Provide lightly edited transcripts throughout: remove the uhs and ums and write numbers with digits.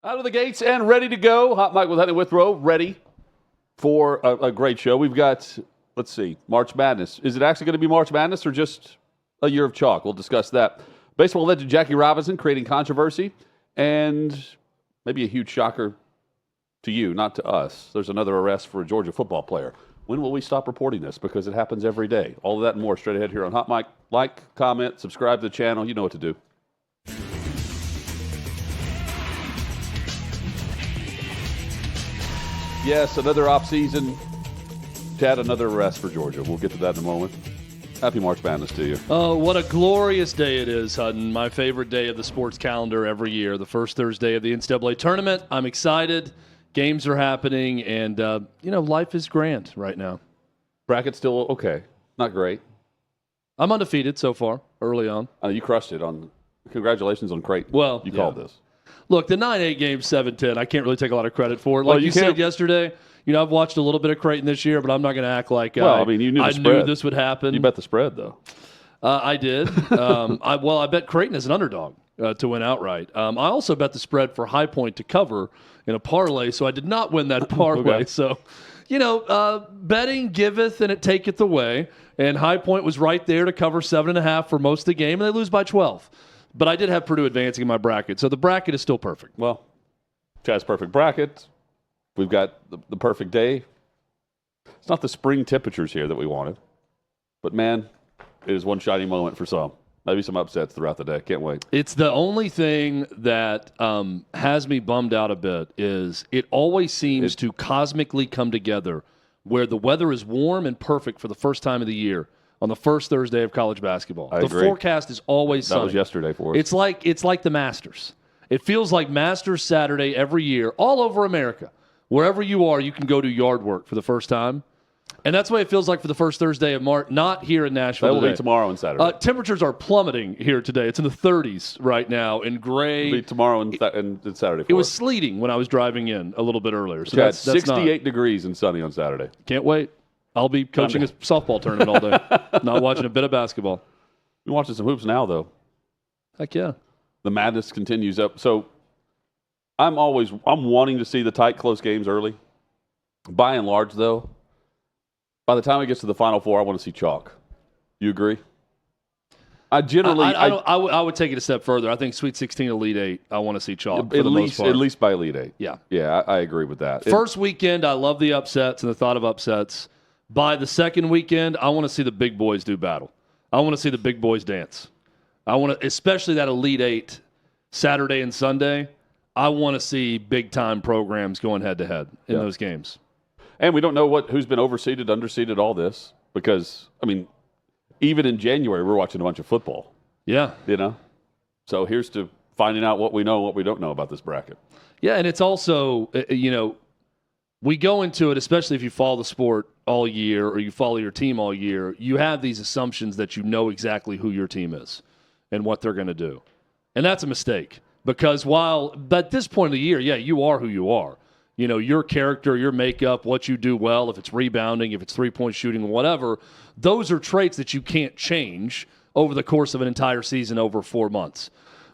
Out of the gates and ready to go. Hot Mike with Henry Withrow, ready for a great show. We've got, let's see, March Madness. Is it actually going to be March Madness or just a year of chalk? We'll discuss that. Baseball legend Jackie Robinson creating controversy and maybe a huge shocker to you, not to us. There's another arrest for a Georgia football player. When will we stop reporting this? Because it happens every day. All of that and more straight ahead here on Hot Mike. Like, comment, subscribe to the channel. You know what to do. Yes, another off-season. Chad, another arrest for Georgia. We'll get to that in a moment. Happy March Madness to you. Oh, what a glorious day it is, Hutton. My favorite day of the sports calendar every year, the first Thursday of the NCAA tournament. I'm excited. Games are happening, and, life is grand right now. Bracket's still okay. Not great. I'm undefeated so far, early on. You crushed it. Congratulations on Creighton. Well, you called this. Look, the 9-8 game, 7-10, I can't really take a lot of credit for it. Like you said yesterday, I've watched a little bit of Creighton this year, but I'm not going to act like you knew I knew this would happen. You bet the spread, though. I did. I bet Creighton as an underdog to win outright. I also bet the spread for High Point to cover in a parlay, so I did not win that parlay. Okay. So, betting giveth and it taketh away, and High Point was right there to cover 7.5 for most of the game, and they lose by 12. But I did have Purdue advancing in my bracket, so the bracket is still perfect. Well, Chad's perfect bracket. We've got the perfect day. It's not the spring temperatures here that we wanted, but man, it is one shiny moment for some. Maybe some upsets throughout the day. Can't wait. It's the only thing that has me bummed out a bit is it always seems to cosmically come together where the weather is warm and perfect for the first time of the year on the first Thursday of college basketball. I agree. Forecast is always sunny. That was yesterday for us. It's like the Masters. It feels like Masters Saturday every year all over America. Wherever you are, you can go do yard work for the first time. And that's the way it feels like for the first Thursday of March, not here in Nashville. That will be tomorrow and Saturday. Temperatures are plummeting here today. It's in the 30s right now in gray. It'll be tomorrow and Saturday. It was sleeting when I was driving in a little bit earlier. So that's 68 degrees and sunny on Saturday. Can't wait. I'll be coaching a softball tournament all day, not watching a bit of basketball. We're watching some hoops now, though. Heck yeah. The madness continues up. So I'm wanting to see the tight, close games early. By and large, though, by the time it gets to the Final Four, I want to see chalk. You agree? I would take it a step further. I think Sweet 16, Elite 8, I want to see chalk for the most part. At least by Elite 8. Yeah. Yeah, I agree with that. First weekend, I love the upsets and the thought of upsets. By the second weekend, I want to see the big boys do battle. I want to see the big boys dance. I want to, especially that Elite 8 Saturday and Sunday, I want to see big-time programs going head-to-head in those games. And we don't know who's been overseeded, underseeded, all this. Because, even in January, we're watching a bunch of football. Yeah. So here's to finding out what we know and what we don't know about this bracket. Yeah, and it's also, we go into it, especially if you follow the sport all year or you follow your team all year, you have these assumptions that you know exactly who your team is and what they're going to do. And that's a mistake because at this point of the year, you are who you are. Your character, your makeup, what you do well, if it's rebounding, if it's three-point shooting, whatever, those are traits that you can't change over the course of an entire season over 4 months.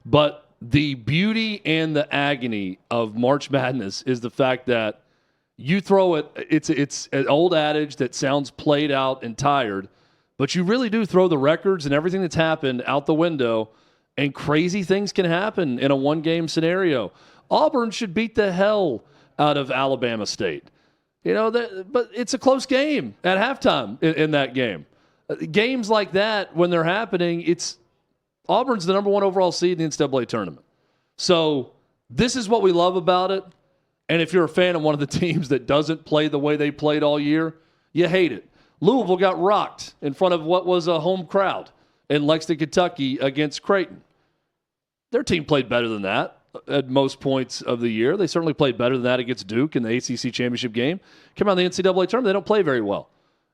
But the beauty and the agony of March Madness is the fact that you throw it, it's an old adage that sounds played out and tired, but you really do throw the records and everything that's happened out the window, and crazy things can happen in a one-game scenario. Auburn should beat the hell out of Alabama State. But it's a close game at halftime in that game. Games like that, when they're happening, Auburn's the number 1 overall seed in the NCAA tournament. So this is what we love about it. And if you're a fan of one of the teams that doesn't play the way they played all year, you hate it. Louisville got rocked in front of what was a home crowd in Lexington, Kentucky against Creighton. Their team played better than that at most points of the year. They certainly played better than that against Duke in the ACC championship game. Come out in the NCAA tournament, they don't play very well.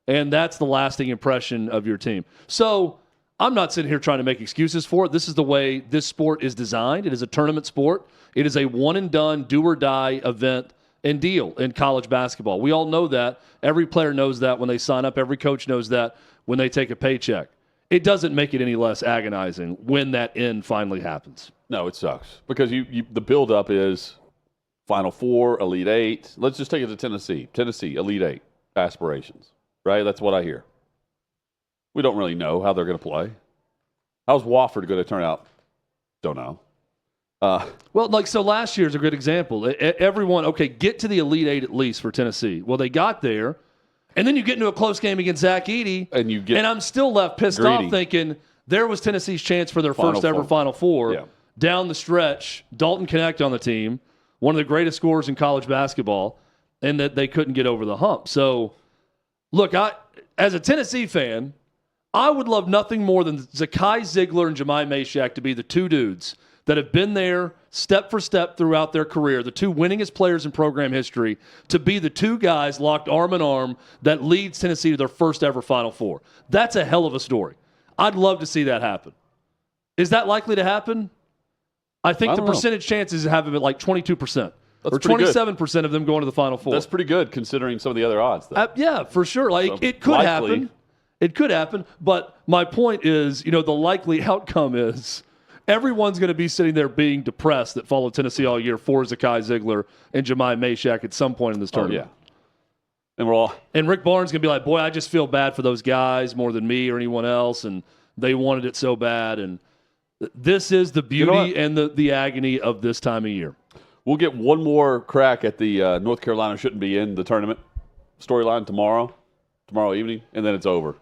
And that's the lasting impression of your team. So I'm not sitting here trying to make excuses for it. This is the way this sport is designed. It is a tournament sport. It is a one-and-done, do-or-die event and deal in college basketball. We all know that. Every player knows that when they sign up. Every coach knows that when they take a paycheck. It doesn't make it any less agonizing when that end finally happens. No, it sucks. Because the build-up is Final Four, Elite Eight. Let's just take it to Tennessee. Tennessee, Elite Eight aspirations, right? That's what I hear. We don't really know how they're going to play. How's Wofford going to turn out? Don't know. Well, so last year's a good example. Everyone, okay, get to the Elite Eight at least for Tennessee. Well, they got there, and then you get into a close game against Zach Edey, and I'm still left pissed off thinking there was Tennessee's chance for their first ever Final Four. Yeah. Down the stretch, Dalton Knecht on the team, one of the greatest scorers in college basketball, and that they couldn't get over the hump. So, look, as a Tennessee fan, I would love nothing more than Zakai Ziegler and Jemai Mashack to be the two dudes that have been there step for step throughout their career, the two winningest players in program history, to be the two guys locked arm in arm that leads Tennessee to their first ever Final Four. That's a hell of a story. I'd love to see that happen. Is that likely to happen? I think the percentage chances have it at like 22%. Or 27% of them going to the Final Four. That's pretty good considering some of the other odds, though. Yeah, for sure. It could happen. It could happen. But my point is, the likely outcome is everyone's going to be sitting there being depressed that followed Tennessee all year for Zakai Ziegler and Jemai Mashack at some point in this tournament. Yeah. And Rick Barnes is going to be like, boy, I just feel bad for those guys more than me or anyone else, and they wanted it so bad. And this is the beauty and the agony of this time of year. We'll get one more crack at the North Carolina shouldn't be in the tournament storyline tomorrow evening, and then it's over.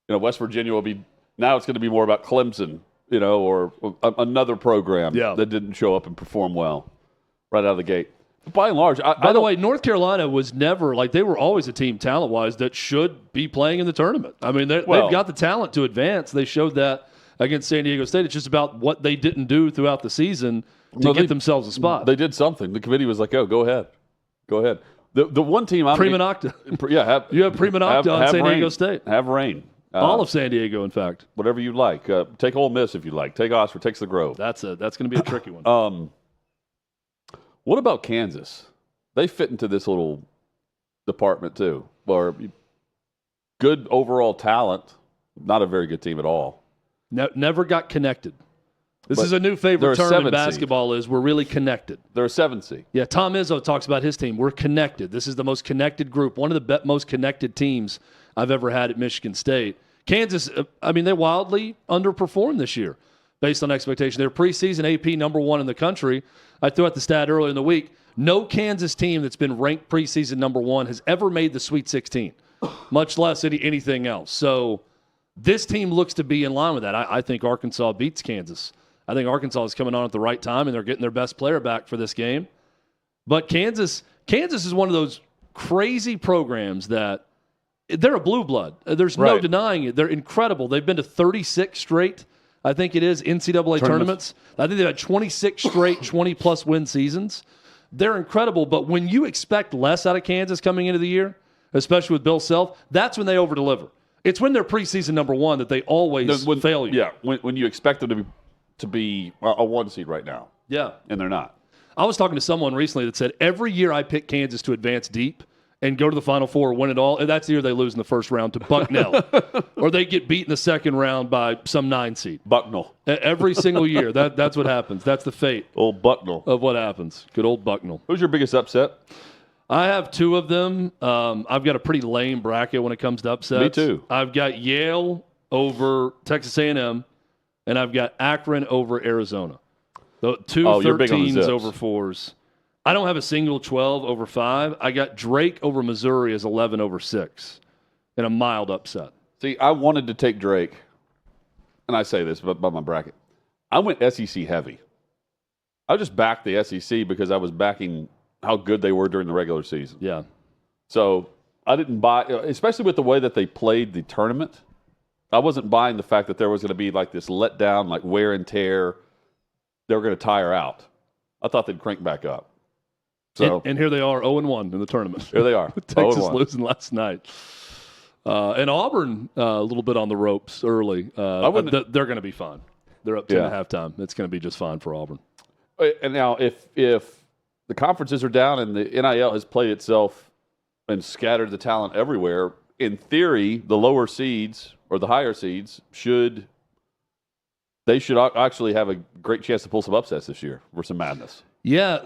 West Virginia will be – now it's going to be more about Clemson, or another program that didn't show up and perform well right out of the gate. But by and large, by the way, North Carolina was never – they were always a team talent-wise that should be playing in the tournament. I mean, they've got the talent to advance. They showed that against San Diego State. It's just about what they didn't do throughout the season to get themselves a spot. They did something. The committee was like, "Oh, go ahead." The one team I'm Prima Nocta. You have Prima Nocta on San Diego State. Have rain. All of San Diego, in fact. Whatever you like. Take Ole Miss if you like. Take Oxford. Take the Grove. That's going to be a tricky one. What about Kansas? They fit into this little department too. Or good overall talent, not a very good team at all. Never got connected. This is a new favorite term in basketball is we're really connected. They're a 7 seed. Yeah, Tom Izzo talks about his team. We're connected. This is the most connected group, one of the most connected teams I've ever had at Michigan State. Kansas, they wildly underperformed this year based on expectation. They're preseason AP number 1 in the country. I threw out the stat earlier in the week. No Kansas team that's been ranked preseason number 1 has ever made the Sweet 16, much less anything else. So this team looks to be in line with that. I think Arkansas beats Kansas. I think Arkansas is coming on at the right time, and they're getting their best player back for this game. But Kansas is one of those crazy programs that they're a blue blood. There's no denying it. They're incredible. They've been to 36 straight, I think it is, NCAA tournaments. I think they've had 26 straight 20-plus win seasons. They're incredible, but when you expect less out of Kansas coming into the year, especially with Bill Self, that's when they over-deliver. It's when they're preseason number 1 that they always fail you. Yeah, when you expect them to be a 1 seed right now. Yeah. And they're not. I was talking to someone recently that said every year I pick Kansas to advance deep and go to the Final Four or win it all, and that's the year they lose in the first round to Bucknell. Or they get beat in the second round by some 9 seed. Bucknell. Every single year. That's what happens. That's the fate. Old Bucknell. Of what happens. Good old Bucknell. Who's your biggest upset? I have 2 of them. I've got a pretty lame bracket when it comes to upsets. Me too. I've got Yale over Texas A&M. And I've got Akron over Arizona. The 2 13s over 4s. I don't have a single 12 over 5. I got Drake over Missouri as 11 over 6 in a mild upset. See, I wanted to take Drake, and I say this about my bracket. I went SEC heavy. I just backed the SEC because I was backing how good they were during the regular season. Yeah. So I didn't buy, especially with the way that they played the tournament. I wasn't buying the fact that there was going to be like this letdown, like wear and tear. They were going to tire out. I thought they'd crank back up. So and here they are, 0-1 in the tournament. Here they are. Texas losing last night. And Auburn a little bit on the ropes early. They're going to be fine. They're up 10 at halftime. It's going to be just fine for Auburn. And now if the conferences are down and the NIL has played itself and scattered the talent everywhere, in theory, the lower seeds or the higher seeds should actually have a great chance to pull some upsets this year for some madness. Yeah,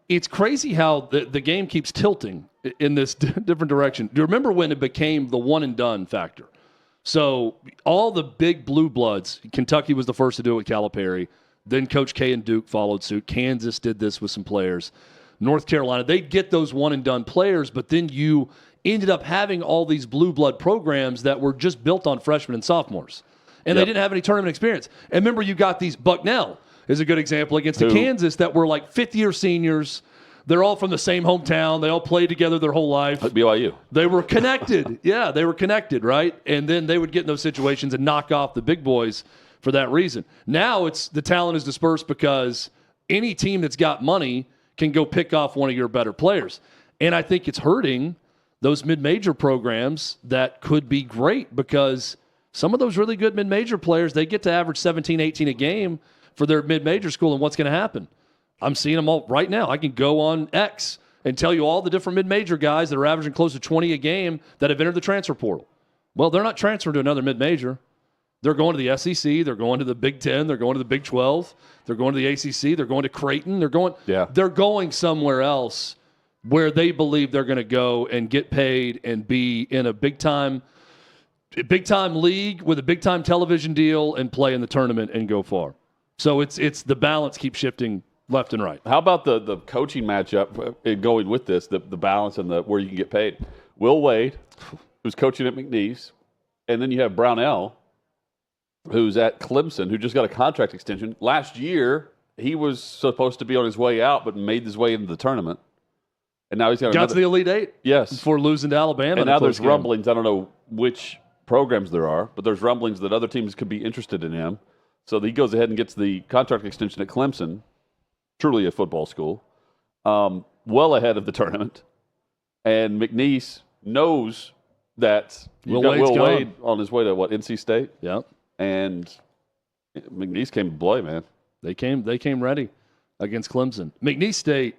it's crazy how the game keeps tilting in this different direction. Do you remember when it became the one and done factor? So all the big blue bloods, Kentucky was the first to do it with Calipari. Then Coach K and Duke followed suit. Kansas did this with some players. North Carolina, they'd get those one and done players, but then you ended up having all these blue blood programs that were just built on freshmen and sophomores. And they didn't have any tournament experience. And remember, you got these, Bucknell is a good example against the Kansas that were like fifth-year seniors. They're all from the same hometown. They all played together their whole life. Like BYU. They were connected. Yeah, they were connected, right? And then they would get in those situations and knock off the big boys for that reason. Now it's the talent is dispersed because any team that's got money can go pick off one of your better players. And I think it's hurting those mid-major programs that could be great because some of those really good mid-major players, they get to average 17, 18 a game for their mid-major school, and what's going to happen? I'm seeing them all right now. I can go on X and tell you all the different mid-major guys that are averaging close to 20 a game that have entered the transfer portal. Well, they're not transferring to another mid-major. They're going to the SEC. They're going to the Big Ten. They're going to the Big 12. They're going to the ACC. They're going to Creighton. They're going somewhere else where they believe they're going to go and get paid and be in a big-time league with a big-time television deal and play in the tournament and go far. So it's the balance keeps shifting left and right. How about the coaching matchup going with this, the balance and the where you can get paid? Will Wade, who's coaching at McNeese, and then you have Brownell, who's at Clemson, who just got a contract extension. Last year, he was supposed to be on his way out, but made his way into the tournament. And now he's got to the Elite Eight. Yes. Before losing to Alabama. And now there's rumblings. I don't know which programs there are, but there's rumblings that other teams could be interested in him. So he goes ahead and gets the contract extension at Clemson, truly a football school, well ahead of the tournament. And McNeese knows that you've got Will Wade on his way to, NC State? Yeah. And McNeese came to play, man. They came ready against Clemson. McNeese State,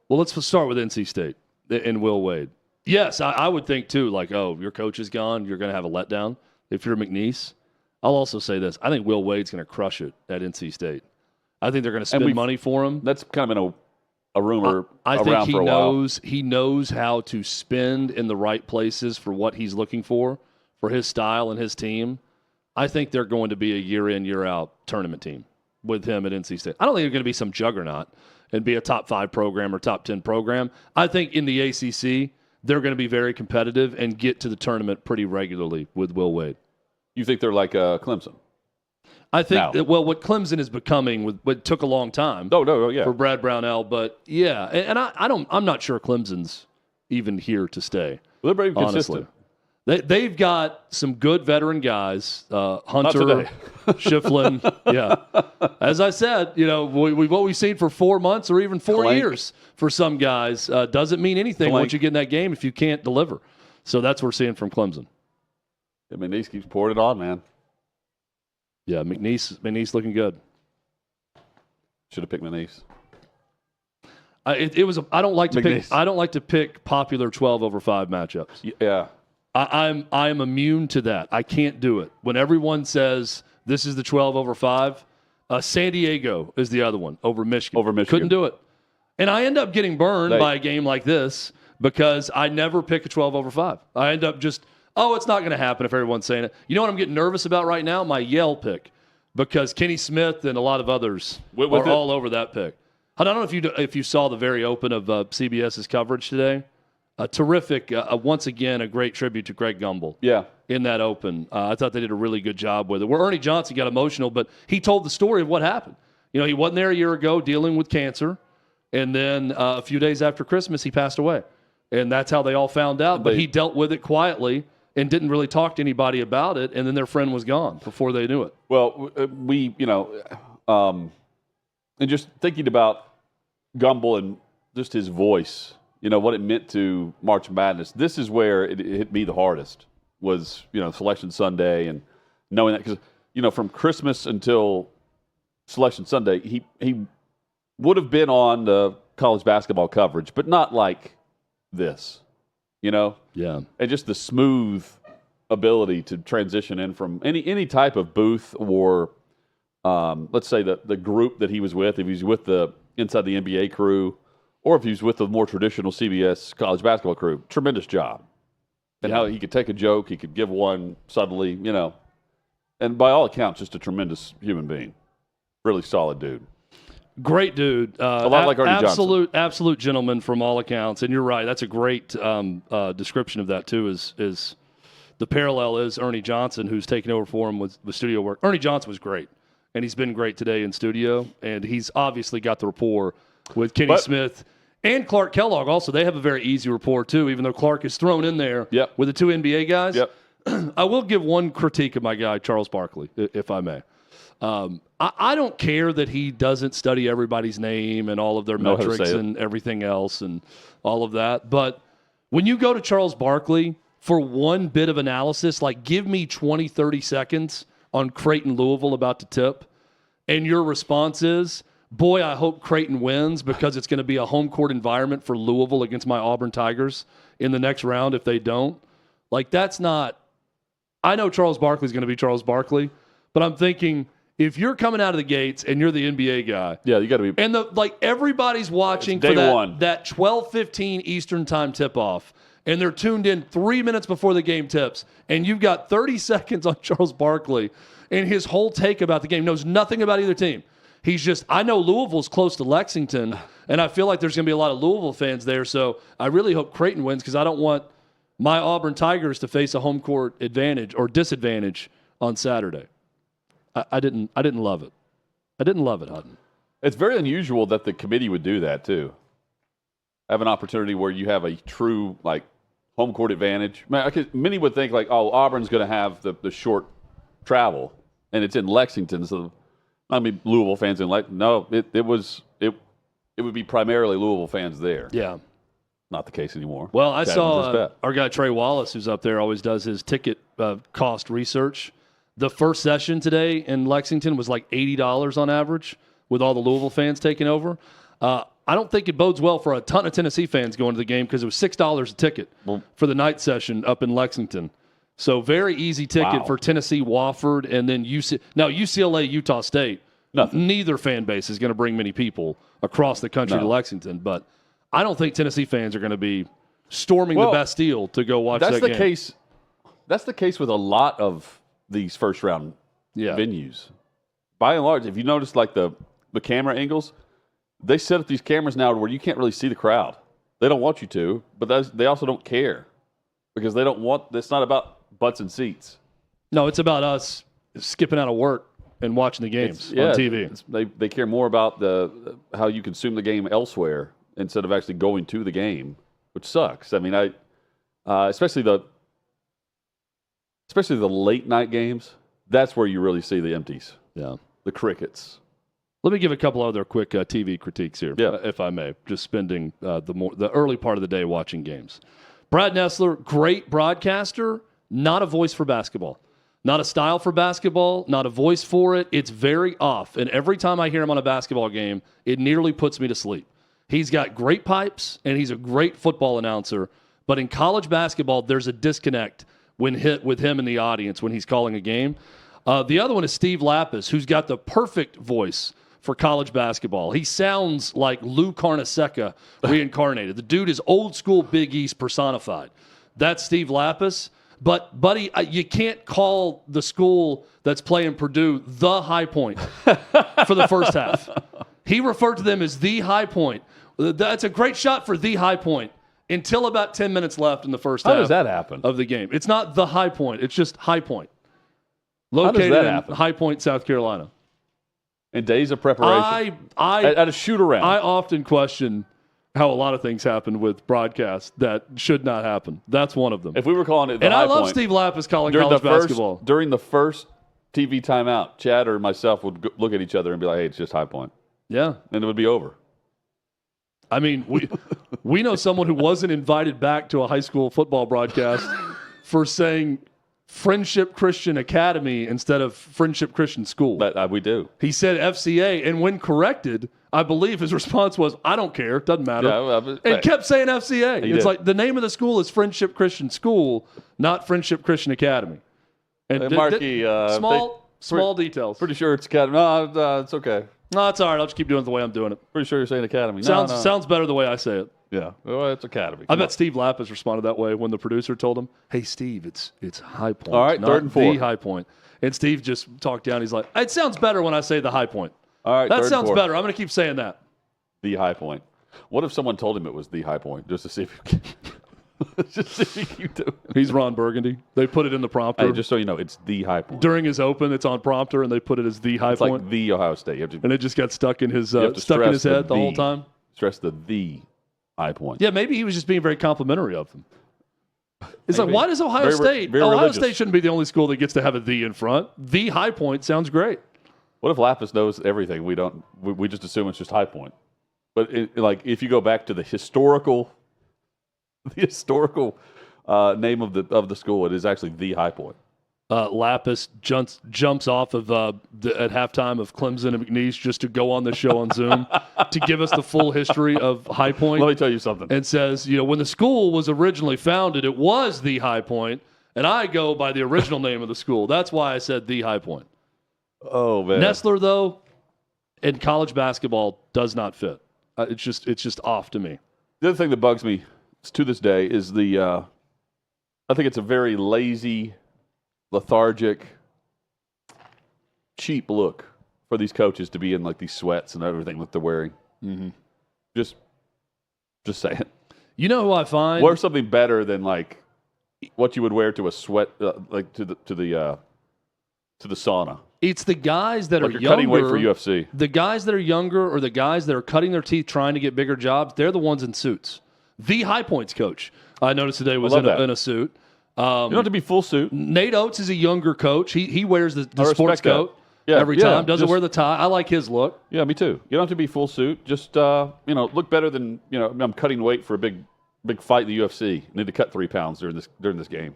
let's start with NC State and Will Wade. Yes, I would think, too, like, your coach is gone, you're going to have a letdown if you're McNeese. I'll also say this. I think Will Wade's going to crush it at NC State. I think they're going to spend money for him. That's kind of been a rumor I think around for a while. He knows how to spend in the right places for what he's looking for his style and his team. I think they're going to be a year-in, year-out tournament team with him at NC State. I don't think they're going to be some juggernaut and be a top 5 program or top 10 program. I think in the ACC, they're going to be very competitive and get to the tournament pretty regularly with Will Wade. You think they're like Clemson? I think what Clemson is becoming, what took a long time. For Brad Brownell, but yeah, and I'm not sure Clemson's even here to stay. Well, they're very consistent. They've got some good veteran guys, Hunter, Shiflin. Yeah, as I said, what we've seen for 4 months or even 4 years for some guys doesn't mean anything once you get in that game if you can't deliver. So that's what we're seeing from Clemson. Yeah, McNeese keeps pouring it on, man. Yeah, McNeese looking good. Should have picked McNeese. I don't like to pick popular 12 over 5 matchups. Yeah. I'm immune to that. I can't do it. When everyone says this is the 12 over 5, San Diego is the other one over Michigan. Couldn't do it. And I end up getting burned by a game like this because I never pick a 12 over 5. I end up just, it's not going to happen if everyone's saying it. You know what I'm getting nervous about right now? My Yale pick, because Kenny Smith and a lot of others are all over that pick. I don't know if you saw the very open of CBS's coverage today. Terrific, once again, a great tribute to Greg Gumbel. Yeah. In that open. I thought they did a really good job with it. Where Ernie Johnson got emotional, but he told the story of what happened. He wasn't there a year ago dealing with cancer, and then a few days after Christmas, he passed away. And that's how they all found out. But he dealt with it quietly and didn't really talk to anybody about it, and then their friend was gone before they knew it. Well, and just thinking about Gumbel and just his voice, what it meant to March Madness. This is where it hit me the hardest was, Selection Sunday and knowing that because, from Christmas until Selection Sunday, he would have been on the college basketball coverage, but not like this, Yeah. And just the smooth ability to transition in from any type of booth or, let's say the group that he was with. If he was with the inside the NBA crew, or if he's with the more traditional CBS college basketball crew, tremendous job. And how he could take a joke, he could give one subtly, and by all accounts, just a tremendous human being. Really solid dude. Great dude. A lot like Ernie Johnson. Absolute gentleman from all accounts. And you're right. That's a great description of that, too, is the parallel is Ernie Johnson, who's taking over for him with studio work. Ernie Johnson was great, and he's been great today in studio, and he's obviously got the rapport with Kenny Smith. And Clark Kellogg also. They have a very easy rapport, too, even though Clark is thrown in there with the two NBA guys. Yep. I will give one critique of my guy, Charles Barkley, if I may. I don't care that he doesn't study everybody's name and all of their metrics and everything else and all of that. But when you go to Charles Barkley for one bit of analysis, like give me 20, 30 seconds on Creighton Louisville about to tip, and your response is, boy, I hope Creighton wins because it's going to be a home court environment for Louisville against my Auburn Tigers in the next round if they don't. Like, that's not – I know Charles Barkley's going to be Charles Barkley, but I'm thinking if you're coming out of the gates and you're the NBA guy – yeah, you got to be – and everybody's watching for that 12:15 Eastern time tip-off, and they're tuned in 3 minutes before the game tips, and you've got 30 seconds on Charles Barkley, and his whole take about the game, knows nothing about either team. He's just, I know Louisville's close to Lexington, and I feel like there's going to be a lot of Louisville fans there, so I really hope Creighton wins because I don't want my Auburn Tigers to face a home court advantage or disadvantage on Saturday. I didn't love it. I didn't love it, Hutton. It's very unusual that the committee would do that, too. Have an opportunity where you have a true, home court advantage. Many would think, Auburn's going to have the short travel, and it's in Lexington, so Louisville fans no, it would be primarily Louisville fans there. Yeah. Not the case anymore. Well, I saw our guy Trey Wallace, who's up there, always does his ticket cost research. The first session today in Lexington was like $80 on average with all the Louisville fans taking over. I don't think it bodes well for a ton of Tennessee fans going to the game because it was $6 a ticket for the night session up in Lexington. So very easy ticket for Tennessee, Wofford, and then UCLA, Utah State. Nothing. Neither fan base is going to bring many people across the country to Lexington, but I don't think Tennessee fans are going to be storming the Bastille to go watch that game. That's the case with a lot of these first-round venues. By and large, if you notice, the camera angles, they set up these cameras now where you can't really see the crowd. They don't want you to, but they also don't care because they don't want – it's not about butts and seats. No, it's about us skipping out of work and watching the games on TV. They care more about how you consume the game elsewhere instead of actually going to the game, which sucks. I mean, especially the late night games. That's where you really see the empties. Yeah, the crickets. Let me give a couple other quick TV critiques here, if I may. Just spending the early part of the day watching games. Brad Nessler, great broadcaster. Not a voice for basketball. Not a style for basketball. Not a voice for it. It's very off. And every time I hear him on a basketball game, it nearly puts me to sleep. He's got great pipes, and he's a great football announcer. But in college basketball, there's a disconnect with him in the audience when he's calling a game. The other one is Steve Lapis, who's got the perfect voice for college basketball. He sounds like Lou Carnesecca reincarnated. The dude is old school Big East personified. That's Steve Lapis. But, buddy, you can't call the school that's playing Purdue the high point for the first half. He referred to them as the high point. That's a great shot for the high point until about 10 minutes left in the first half. How does that happen? Of the game. It's not the high point. It's just high point. Located in High Point, South Carolina. In days of preparation? At a shoot-around. I often question how a lot of things happen with broadcasts that should not happen. That's one of them. If we were calling it the and high I love point, Steve Lapis calling college basketball. During the first TV timeout, Chad or myself would look at each other and be like, hey, it's just high point. Yeah. And it would be over. I mean, we know someone who wasn't invited back to a high school football broadcast for saying Friendship Christian Academy instead of Friendship Christian School. We do. He said FCA, and when corrected, I believe his response was, I don't care, doesn't matter. And kept saying FCA. It's like the name of the school is Friendship Christian School, not Friendship Christian Academy. And Marky, small details. Pretty sure it's Academy. No, it's okay. No, it's all right. I'll just keep doing it the way I'm doing it. Pretty sure you're saying Academy. Sounds better the way I say it. Yeah, well, it's Academy. I bet Steve Lapis responded that way when the producer told him, "Hey, Steve, it's High Point. All right, not 3rd and 4. The High Point." And Steve just talked down. He's like, "It sounds better when I say the High Point. All right, that 3rd sounds and 4. better. I'm going to keep saying that." The High Point. What if someone told him it was the High Point just to see if he just see if he keep doing it? He's Ron Burgundy. They put it in the prompter. Hey, just so you know, it's the High Point. During his open, it's on prompter, and they put it as the High It's Point. like the Ohio State. You have to, And it just got stuck in his have to stuck in his stress head the whole time. Stress the High Point. Yeah, maybe he was just being very complimentary of them. It's Maybe. like, why does Ohio Very State? very Ohio religious. State shouldn't be the only school that gets to have a "the" in front. The High Point sounds great. What if Lapis knows everything? We don't. We just assume it's just High Point. But like, if you go back to the historical name of the school, it is actually the High Point. Lapis jumps off of at halftime of Clemson and McNeese just to go on the show on Zoom to give us the full history of High Point. Let me tell you something. And says, when the school was originally founded, it was the High Point, and I go by the original name of the school. That's why I said the High Point. Oh man, Nestler, though, in college basketball does not fit. It's just off to me. The other thing that bugs me to this day is I think it's a very lazy, lethargic, cheap look for these coaches to be in like these sweats and everything that they're wearing. Mm-hmm. Just saying. You know who I find? Wear something better than like what you would wear to a sweat, like to the sauna. It's the guys that Like are you're younger. cutting weight for UFC. The guys that are younger or the guys that are cutting their teeth trying to get bigger jobs, they're the ones in suits. The High Points coach, I noticed today, was in a suit. You don't have to be full suit. Nate Oates is a younger coach. He wears the sports that. coat Yeah, every yeah, time. Doesn't just- wear the tie. I like his look. Yeah, me too. You don't have to be full suit. Just look better than I'm cutting weight for a big fight in the UFC. I need to cut 3 pounds during this game.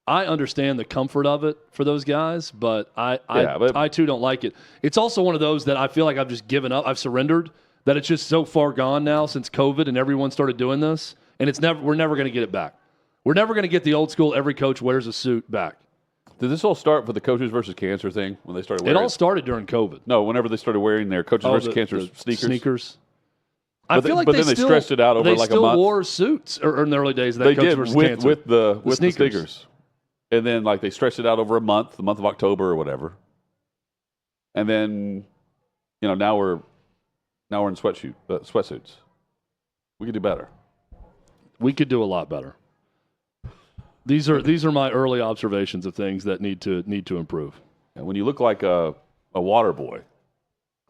I understand the comfort of it for those guys, but I too don't like it. It's also one of those that I feel like I've just given up. I've surrendered. That it's just so far gone now since COVID and everyone started doing this, and we're never going to get it back. We're never going to get the old school every coach wears a suit back. Did this all start with the coaches versus cancer thing when they started wearing? It all started during COVID. No, whenever they started wearing their coaches versus cancer sneakers. I feel like but then they stretched it out over like a month. They still wore suits or in the early days. Of that They coaches did versus with cancer. with the sneakers. sneakers, and then like they stretched it out over a month, the month of October or whatever, and then now we're in sweatsuits. We could do better. We could do a lot better. These are my early observations of things that need to improve. And when you look like a water boy,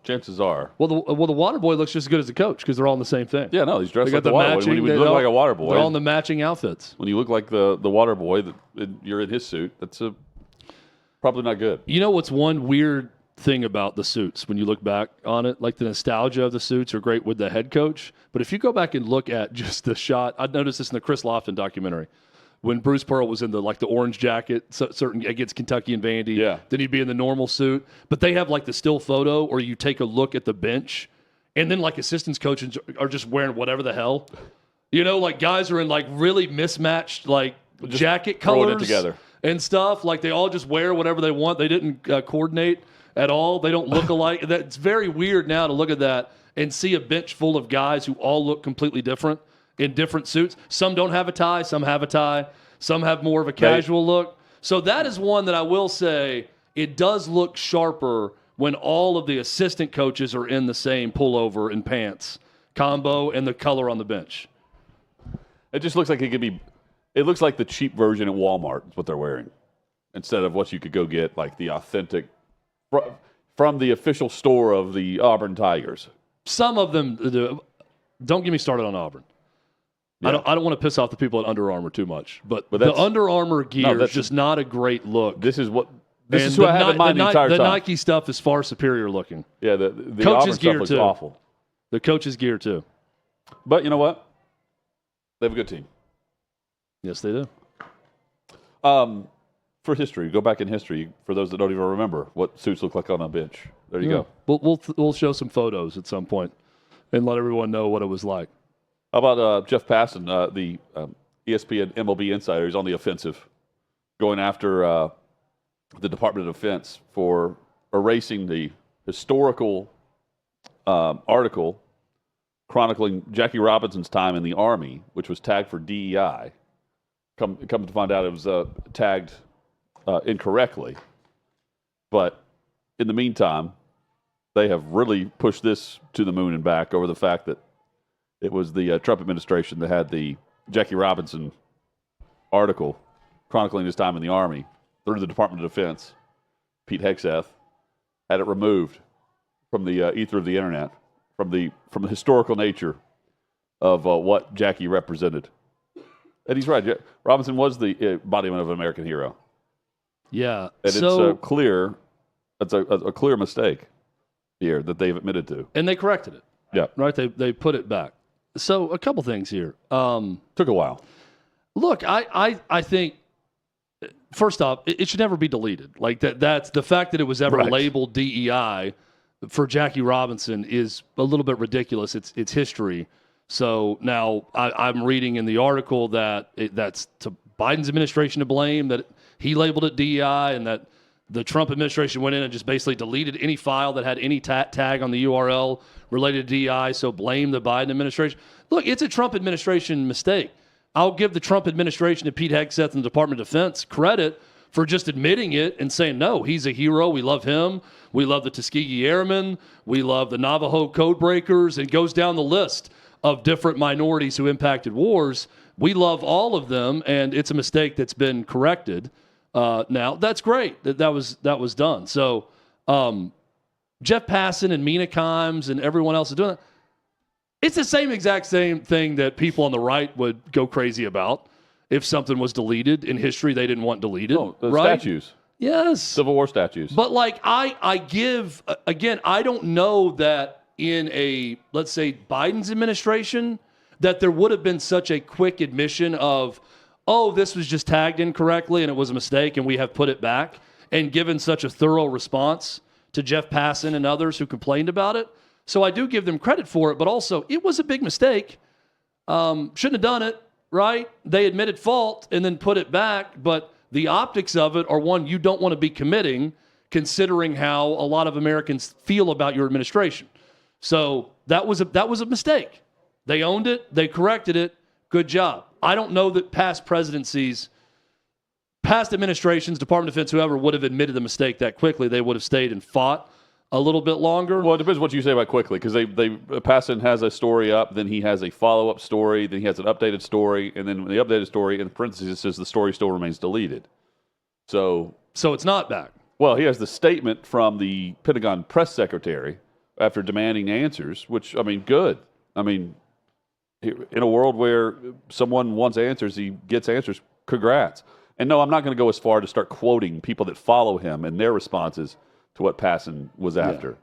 chances are. Well, the water boy looks just as good as the coach because they're all in the same thing. Yeah, no, he's dressed They like got the water boy. When you look like a water boy, they're all in the matching outfits. When you look like the water boy, you're in his suit. That's probably not good. You know what's one weird thing about the suits when you look back on it? Like the nostalgia of the suits are great with the head coach, but if you go back and look at just the shot, I noticed this in the Chris Lofton documentary. When Bruce Pearl was in the orange jacket, certain against Kentucky and Vandy, yeah. Then he'd be in the normal suit. But they have like the still photo, or you take a look at the bench, and then like assistants coaches are just wearing whatever the hell, like guys are in like really mismatched like just jacket colors together and stuff. Like they all just wear whatever they want. They didn't coordinate at all. They don't look alike. It's very weird now to look at that and see a bench full of guys who all look completely different. In different suits. Some don't have a tie, some have a tie, some have more of a casual look. So that is one that I will say it does look sharper when all of the assistant coaches are in the same pullover and pants combo and the color on the bench. It just looks like it looks like the cheap version at Walmart is what they're wearing instead of what you could go get like the authentic from the official store of the Auburn Tigers. Some of them, don't get me started on Auburn. Yeah. I don't want to piss off the people at Under Armour too much, but the Under Armour gear is just not a great look. This is who I have in mind the entire time. The Nike stuff is far superior looking. Yeah, the coach's Auburn gear stuff looks too. awful. The coach's gear too. But you know what? They have a good team. Yes, they do. For history, go back in history for those that don't even remember what suits look like on a bench. There you go. We'll show some photos at some point and let everyone know what it was like. How about Jeff Passan, the ESPN MLB insider? He's on the offensive, going after the Department of Defense for erasing the historical article chronicling Jackie Robinson's time in the Army, which was tagged for DEI. Come to find out it was tagged incorrectly. But in the meantime, they have really pushed this to the moon and back over the fact that it was the Trump administration that had the Jackie Robinson article chronicling his time in the Army through the Department of Defense. Pete Hegseth had it removed from the ether of the internet, from the historical nature of what Jackie represented. And he's right. Robinson was the embodiment of an American hero. Yeah. And it's clear. It's a clear mistake here that they've admitted to. And they corrected it. Yeah. Right? They put it back. So a couple things here. Took a while. Look, I think, first off, it should never be deleted. Like that's the fact that it was ever labeled DEI for Jackie Robinson is a little bit ridiculous. It's history. So now I'm reading in the article that that's to Biden's administration to blame, that he labeled it DEI, and that the Trump administration went in and just basically deleted any file that had any tag on the URL related to DEI, so blame the Biden administration. Look, it's a Trump administration mistake. I'll give the Trump administration and Pete Hegseth and the Department of Defense credit for just admitting it and saying, no, he's a hero. We love him. We love the Tuskegee Airmen. We love the Navajo Code Breakers. It goes down the list of different minorities who impacted wars. We love all of them, and it's a mistake that's been corrected. Now, that's great that was done. So Jeff Passan and Mina Kimes and everyone else is doing that. It's the exact same thing that people on the right would go crazy about if something was deleted in history they didn't want deleted. Oh, the right? statues. Yes. Civil War statues. But like I give, again, I don't know that in a, let's say, Biden's administration, that there would have been such a quick admission of, oh, this was just tagged incorrectly and it was a mistake and we have put it back, and given such a thorough response to Jeff Passan and others who complained about it. So I do give them credit for it, but also it was a big mistake. Shouldn't have done it, right? They admitted fault and then put it back, but the optics of it are one you don't want to be committing, considering how a lot of Americans feel about your administration. So that was a mistake. They owned it. They corrected it. Good job. I don't know that past presidencies, past administrations, Department of Defense, whoever, would have admitted the mistake that quickly. They would have stayed and fought a little bit longer. Well, it depends what you say about quickly, because Passan has a story up, then he has a follow-up story, then he has an updated story, and then the updated story in parentheses says the story still remains deleted. So it's not back. Well, he has the statement from the Pentagon press secretary after demanding answers, which, I mean, good. I mean, in a world where someone wants answers, he gets answers. Congrats. And no, I'm not going to go as far to start quoting people that follow him and their responses to what Passan was after. Yeah.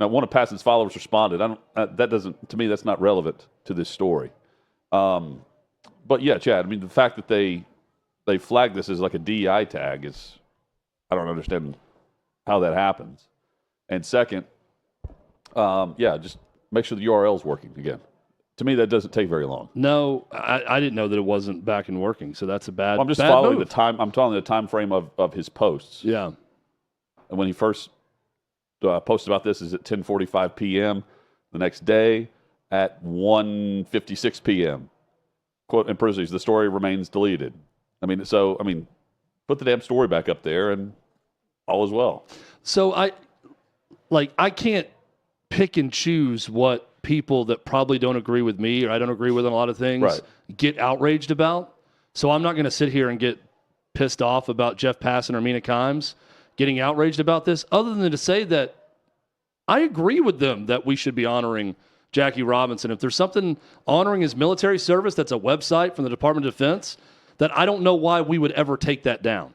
Now, one of Passan's followers responded. That doesn't, to me, that's not relevant to this story. But yeah, Chad, I mean, the fact that they flagged this as like a DEI tag is, I don't understand how that happens. And second, just make sure the URL is working again. To me, that doesn't take very long. No, I didn't know that it wasn't back and working, so that's a bad. Well, I'm just bad following move. the time. I'm telling you the time frame of his posts. Yeah. And when he first posted about this is at 10:45 p.m. the next day at 1:56 p.m. Quote in parentheses, the story remains deleted. I mean, put the damn story back up there and all is well. So I can't pick and choose what people that probably don't agree with me or I don't agree with on a lot of things get outraged about. So I'm not going to sit here and get pissed off about Jeff Passan or Mina Kimes getting outraged about this, other than to say that I agree with them that we should be honoring Jackie Robinson. If there's something honoring his military service that's a website from the Department of Defense, that I don't know why we would ever take that down.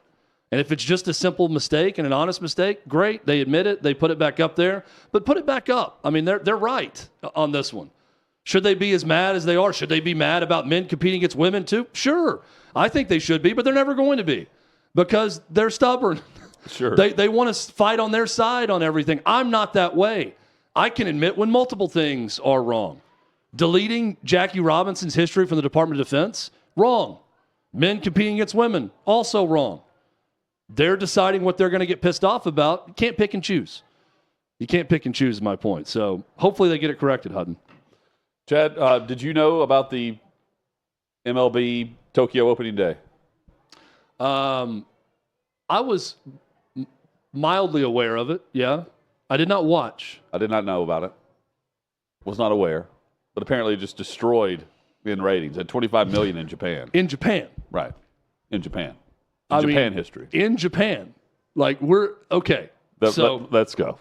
And if it's just a simple mistake and an honest mistake, great. They admit it. They put it back up there. But put it back up. I mean, they're right on this one. Should they be as mad as they are? Should they be mad about men competing against women too? Sure. I think they should be, but they're never going to be because they're stubborn. Sure. They want to fight on their side on everything. I'm not that way. I can admit when multiple things are wrong. Deleting Jackie Robinson's history from the Department of Defense, wrong. Men competing against women, also wrong. They're deciding what they're going to get pissed off about. You can't pick and choose. You can't pick and choose, is my point. So hopefully they get it corrected, Hutton. Chad, did you know about the MLB Tokyo opening day? I was mildly aware of it, yeah. I did not watch. I did not know about it. Was not aware. But apparently it just destroyed in ratings. At 25 million in Japan. In Japan. Right. In Japan. Japan history. In Japan. Like, we're okay. Let's go.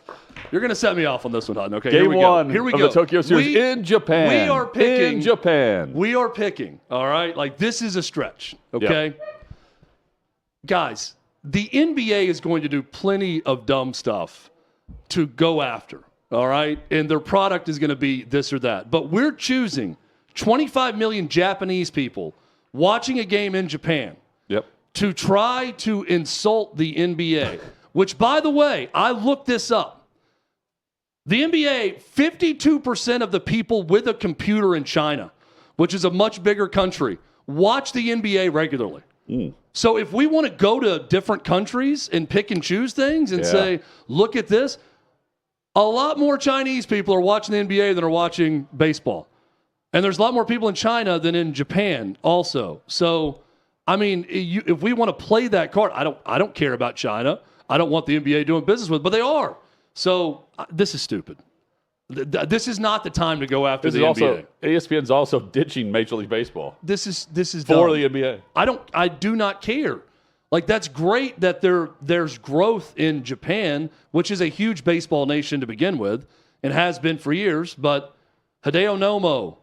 You're going to set me off on this one, Hutton. Okay, Game one Here we of go. the Tokyo Series in Japan. We are picking. In Japan. We are picking, all right? Like, this is a stretch, okay? Yep. Guys, the NBA is going to do plenty of dumb stuff to go after, all right? And their product is going to be this or that. But we're choosing 25 million Japanese people watching a game in Japan to try to insult the NBA, which, by the way, I looked this up. The NBA, 52% of the people with a computer in China, which is a much bigger country, watch the NBA regularly. So if we want to go to different countries and pick and choose things and say, look at this, a lot more Chinese people are watching the NBA than are watching baseball. And there's a lot more people in China than in Japan also. So, I mean, if we want to play that card, I don't care about China. I don't want the NBA doing business with, but they are. So this is stupid. This is not the time to go after the NBA. ESPN's also ditching Major League Baseball. This is for dumb. the NBA. I do not care. Like, that's great that there's growth in Japan, which is a huge baseball nation to begin with and has been for years. But Hideo Nomo,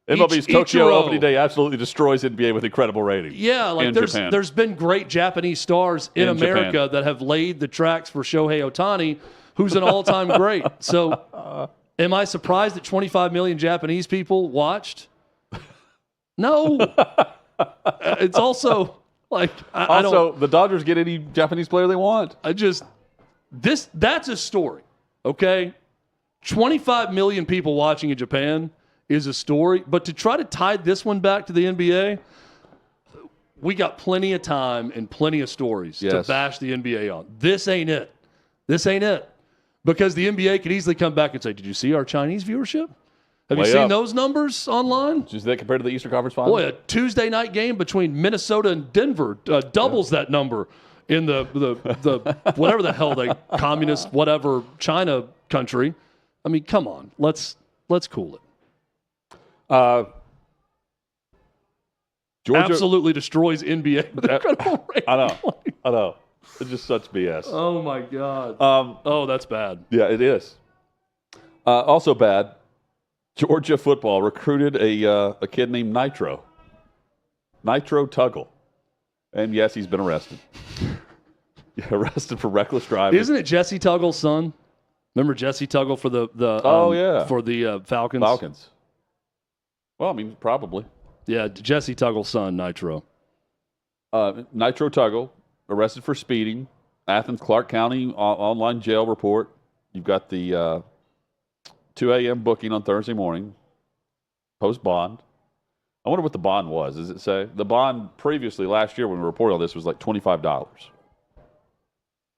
MLB's Tokyo Ichiro, opening day absolutely destroys NBA with incredible ratings. Yeah, like there's been great Japanese stars in America Japan that have laid the tracks for Shohei Ohtani, who's an all-time great. So, am I surprised that 25 million Japanese people watched? No. It's also like I don't. The Dodgers get any Japanese player they want. That's a story, okay? 25 million people watching in Japan is a story, but to try to tie this one back to the NBA, we got plenty of time and plenty of stories to bash the NBA on. This ain't it. Because the NBA could easily come back and say, did you see our Chinese viewership? Have you seen those numbers online? Is that compared to the Eastern Conference Finals? Boy, a Tuesday night game between Minnesota and Denver doubles that number in the whatever the hell they communist whatever China country. I mean, come on, let's cool it. Georgia absolutely destroys NBA with incredible rating. I know. It's just such BS. Oh my God. That's bad. Yeah, it is. Also bad. Georgia football recruited a kid named Nitro Tuggle, and yes, he's been arrested. Arrested for reckless driving. Isn't it Jesse Tuggle's son? Remember Jesse Tuggle for the for the Falcons? Falcons. Well, I mean, probably. Yeah, Jesse Tuggle's son, Nitro. Nitro Tuggle, arrested for speeding. Athens Clark County online jail report. You've got the 2 a.m. booking on Thursday morning. Post bond. I wonder what the bond was. Does it say? The bond previously, last year when we reported on this, was like $25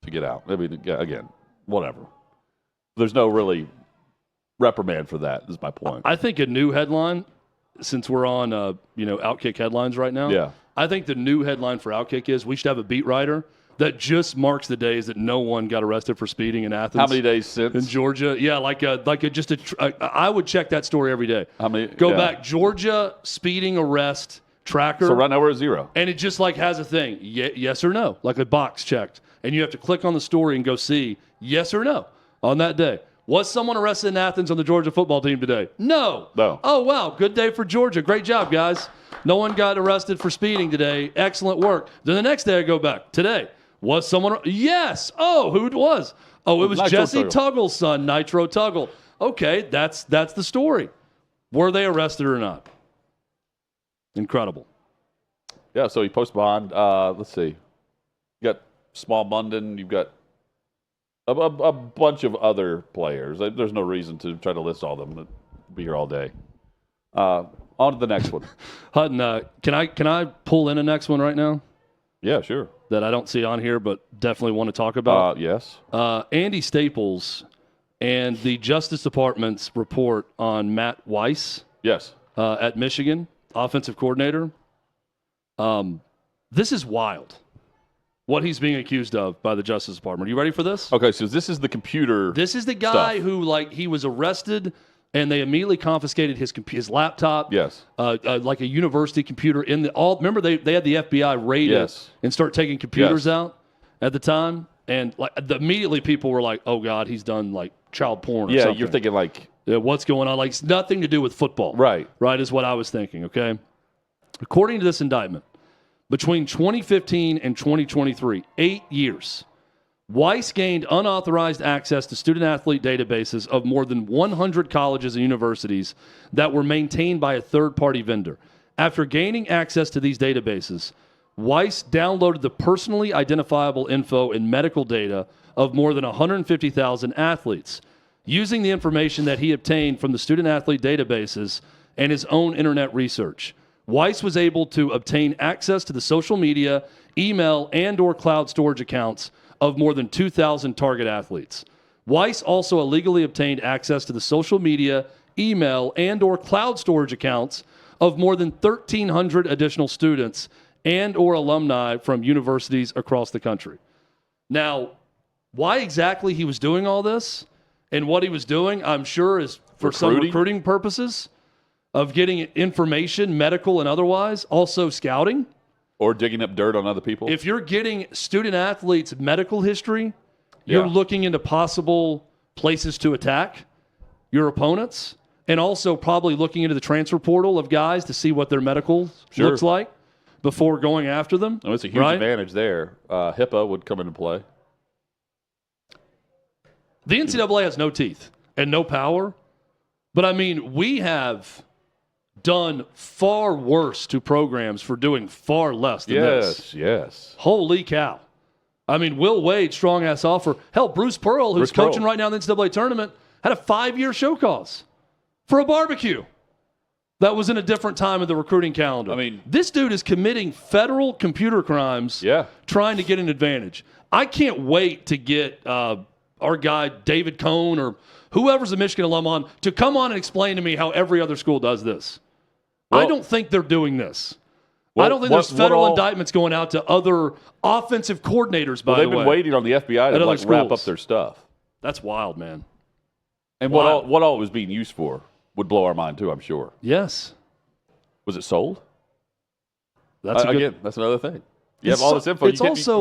to get out. I mean, again, whatever. There's no really reprimand for that, is my point. I think a new headline, since we're on OutKick headlines right now. Yeah. I think the new headline for OutKick is we should have a beat writer that just marks the days that no one got arrested for speeding in Athens. How many days since? In Georgia. Yeah, I would check that story every day. How many? Go back, Georgia speeding arrest tracker. So right now we're at 0. And it just has a thing, yes or no, like a box checked. And you have to click on the story and go see yes or no on that day. Was someone arrested in Athens on the Georgia football team today? No. Oh, wow. Good day for Georgia. Great job, guys. No one got arrested for speeding today. Excellent work. Then the next day I go back. Today, was someone? Yes. Oh, who it was? Oh, it was Nitro Jesse Tuggle. Tuggle's son, Nitro Tuggle. Okay, that's the story. Were they arrested or not? Incredible. Yeah, so he post bond. Let's see. You got Small Munden. You've got a bunch of other players. There's no reason to try to list all of them. We'll be here all day. On to the next one. Hutton, can I pull in a next one right now? Yeah, sure. That I don't see on here, but definitely want to talk about. Yes. Andy Staples and the Justice Department's report on Matt Weiss Yes. at Michigan, offensive coordinator. This is wild, what he's being accused of by the Justice Department. Are you ready for this? Okay, so this is the computer. This is the guy stuff. who, he was arrested, and they immediately confiscated his laptop. Yes. Like a university computer in the all. Remember they had the FBI raid it and start taking computers out at the time, and immediately people were like, "Oh God, he's done child porn." Or something. You're thinking what's going on? It's nothing to do with football. Right. Right is what I was thinking. Okay. According to this indictment, between 2015 and 2023, 8 years, Weiss gained unauthorized access to student-athlete databases of more than 100 colleges and universities that were maintained by a third-party vendor. After gaining access to these databases, Weiss downloaded the personally identifiable info and medical data of more than 150,000 athletes. Using the information that he obtained from the student-athlete databases and his own internet research, Weiss was able to obtain access to the social media, email, and/or cloud storage accounts of more than 2,000 target athletes. Weiss also illegally obtained access to the social media, email, and/or cloud storage accounts of more than 1,300 additional students and/or alumni from universities across the country. Now, why exactly he was doing all this and what he was doing, I'm sure, is for some recruiting purposes of getting information, medical and otherwise, also scouting. Or digging up dirt on other people. If you're getting student athletes' medical history, you're looking into possible places to attack your opponents, and also probably looking into the transfer portal of guys to see what their medical looks like before going after them. Oh, it's a huge advantage there. HIPAA would come into play. The NCAA has no teeth and no power, but I mean, we have done far worse to programs for doing far less than this. Yes. Holy cow. I mean, Will Wade, strong-ass offer. Hell, Bruce Pearl, who's coaching right now in the NCAA tournament, had a 5-year show cause for a barbecue. That was in a different time of the recruiting calendar. I mean, this dude is committing federal computer crimes trying to get an advantage. I can't wait to get our guy David Cohn or whoever's a Michigan alum on to come on and explain to me how every other school does this. Well, I don't think they're doing this. I don't think there's federal indictments going out to other offensive coordinators, by the way. They've been waiting on the FBI to wrap up their stuff. That's wild, man. And what all it was being used for would blow our mind, too, I'm sure. Yes. Was it sold? That's that's another thing. You have all this info.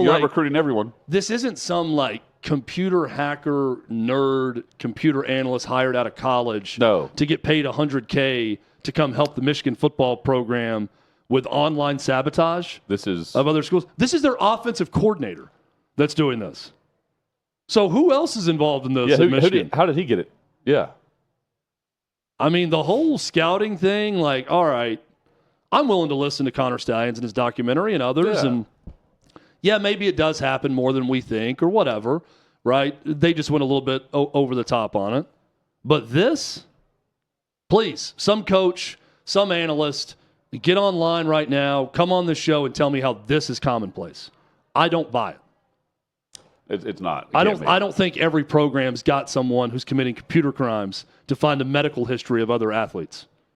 You're not recruiting everyone. This isn't some, computer hacker, nerd, computer analyst hired out of college to get paid $100K to come help the Michigan football program with online sabotage of other schools. This is their offensive coordinator that's doing this. So who else is involved in this at Michigan? How did he get it? Yeah. I mean, the whole scouting thing, all right, I'm willing to listen to Connor Stallions and his documentary and others. And, maybe it does happen more than we think or whatever, right? They just went a little bit over the top on it. But this, please, some coach, some analyst, get online right now, come on this show and tell me how this is commonplace. I don't buy it. It's not. I don't think every program's got someone who's committing computer crimes to find the medical history of other athletes.